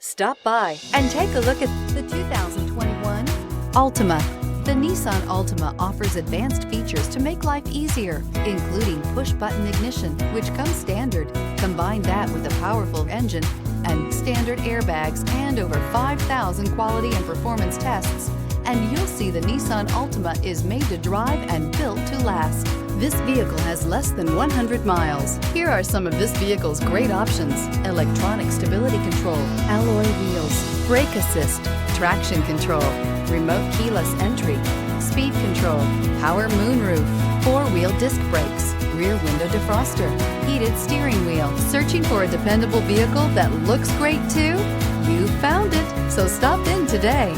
Stop by and take a look at the 2021 Altima. The Nissan Altima offers advanced features to make life easier, including push-button ignition, which comes standard. Combine that with a powerful engine and standard airbags and over 5,000 quality and performance tests, and you'll see the Nissan Altima is made to drive and built to last. This vehicle has less than 100 miles. Here are some of this vehicle's great options: electronic stability control, alloy wheels, brake assist, traction control, remote keyless entry, speed control, power moonroof, four-wheel disc brakes, rear window defroster, heated steering wheel. Searching for a dependable vehicle that looks great too? You found it, so stop in today.